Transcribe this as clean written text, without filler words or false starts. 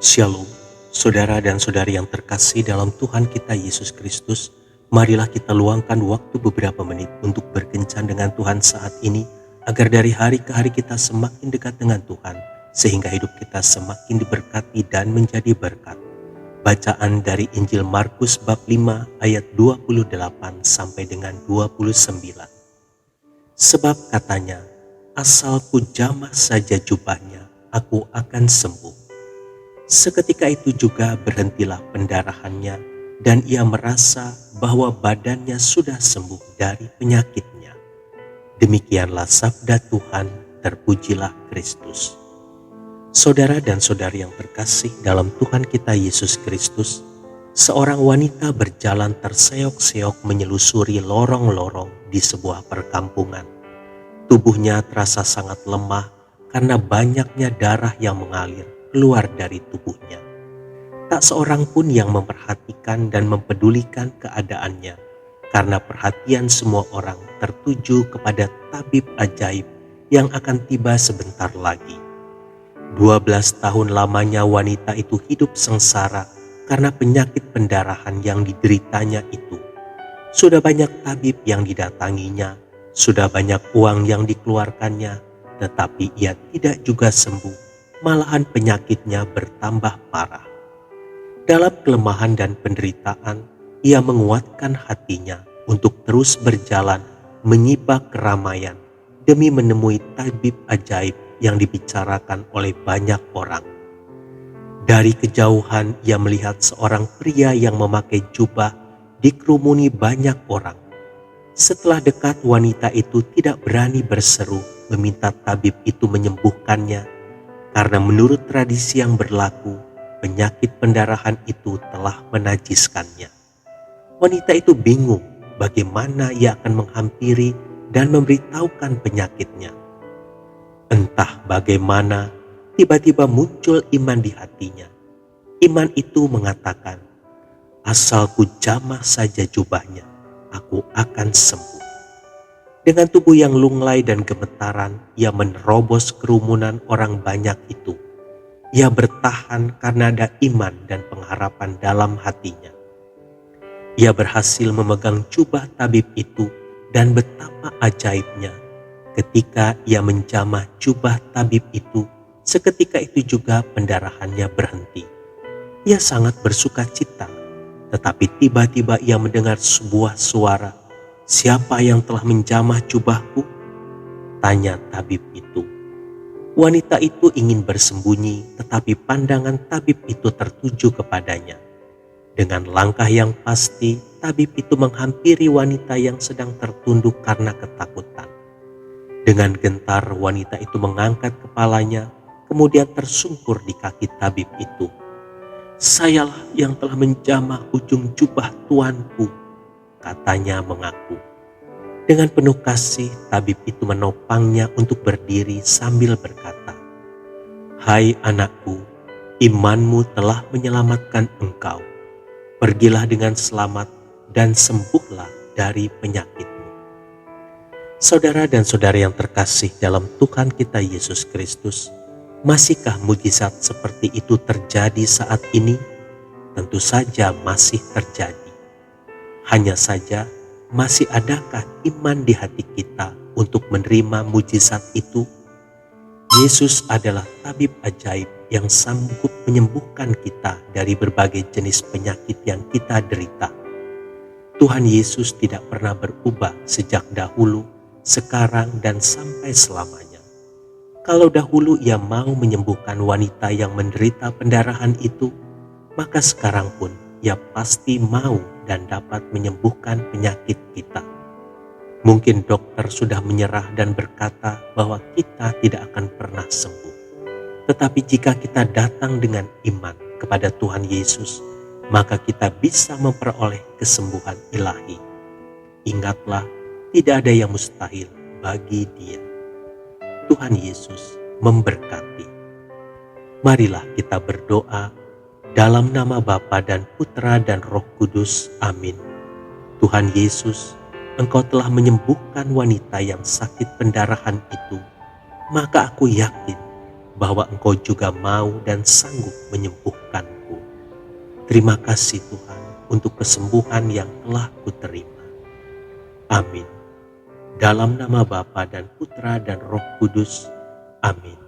Shalom, saudara dan saudari yang terkasih dalam Tuhan kita Yesus Kristus. Marilah kita luangkan waktu beberapa menit untuk berkencan dengan Tuhan saat ini, agar dari hari ke hari kita semakin dekat dengan Tuhan, sehingga hidup kita semakin diberkati dan menjadi berkat. Bacaan dari Injil Markus bab 5 ayat 28 sampai dengan 29. Sebab katanya, asal ku jamah saja jubahnya, aku akan sembuh. Seketika itu juga berhentilah pendarahannya dan ia merasa bahwa badannya sudah sembuh dari penyakitnya. Demikianlah sabda Tuhan, terpujilah Kristus. Saudara dan saudari yang terkasih dalam Tuhan kita Yesus Kristus, seorang wanita berjalan terseok-seok menyelusuri lorong-lorong di sebuah perkampungan. Tubuhnya terasa sangat lemah karena banyaknya darah yang mengalir keluar dari tubuhnya. Tak seorang pun yang memperhatikan dan mempedulikan keadaannya, karena perhatian semua orang tertuju kepada tabib ajaib yang akan tiba sebentar lagi. 12 tahun lamanya wanita itu hidup sengsara karena penyakit pendarahan yang dideritanya itu. Sudah banyak tabib yang didatanginya, sudah banyak uang yang dikeluarkannya, tetapi ia tidak juga sembuh, malahan penyakitnya bertambah parah. Dalam kelemahan dan penderitaan, ia menguatkan hatinya untuk terus berjalan menyibak keramaian demi menemui tabib ajaib yang dibicarakan oleh banyak orang. Dari kejauhan ia melihat seorang pria yang memakai jubah dikerumuni banyak orang. Setelah dekat, wanita itu tidak berani berseru meminta tabib itu menyembuhkannya, karena menurut tradisi yang berlaku, penyakit pendarahan itu telah menajiskannya. Wanita itu bingung bagaimana ia akan menghampiri dan memberitahukan penyakitnya. Entah bagaimana, tiba-tiba muncul iman di hatinya. Iman itu mengatakan, asal ku jamah saja jubahnya, aku akan sembuh. Dengan tubuh yang lunglai dan gemetaran, ia menerobos kerumunan orang banyak itu. Ia bertahan karena ada iman dan pengharapan dalam hatinya. Ia berhasil memegang jubah tabib itu, dan betapa ajaibnya ketika ia menjamah jubah tabib itu, seketika itu juga pendarahannya berhenti. Ia sangat bersuka cita, tetapi tiba-tiba ia mendengar sebuah suara, "Siapa yang telah menjamah jubahku?" tanya tabib itu. Wanita itu ingin bersembunyi, tetapi pandangan tabib itu tertuju kepadanya. Dengan langkah yang pasti, tabib itu menghampiri wanita yang sedang tertunduk karena ketakutan. Dengan gentar, wanita itu mengangkat kepalanya, kemudian tersungkur di kaki tabib itu. "Sayalah yang telah menjamah ujung jubah tuanku," katanya mengaku. Dengan penuh kasih, tabib itu menopangnya untuk berdiri sambil berkata, "Hai anakku, imanmu telah menyelamatkan engkau. Pergilah dengan selamat dan sembuhlah dari penyakitmu." Saudara dan saudari yang terkasih dalam Tuhan kita Yesus Kristus, masihkah mujizat seperti itu terjadi saat ini? Tentu saja masih terjadi. Hanya saja, masih adakah iman di hati kita untuk menerima mujizat itu? Yesus adalah tabib ajaib yang sanggup menyembuhkan kita dari berbagai jenis penyakit yang kita derita. Tuhan Yesus tidak pernah berubah sejak dahulu, sekarang, dan sampai selamanya. Kalau dahulu ia mau menyembuhkan wanita yang menderita pendarahan itu, maka sekarang pun ia pasti mau dan dapat menyembuhkan penyakit kita. Mungkin dokter sudah menyerah dan berkata bahwa kita tidak akan pernah sembuh. Tetapi jika kita datang dengan iman kepada Tuhan Yesus, maka kita bisa memperoleh kesembuhan ilahi. Ingatlah, tidak ada yang mustahil bagi Dia. Tuhan Yesus memberkati. Marilah kita berdoa dalam nama Bapa dan Putra dan Roh Kudus. Amin. Tuhan Yesus, Engkau telah menyembuhkan wanita yang sakit pendarahan itu, maka aku yakin bahwa Engkau juga mau dan sanggup menyembuhkan Terima kasih Tuhan untuk kesembuhan yang telah kuterima. Amin. Dalam nama Bapa dan Putra dan Roh Kudus. Amin.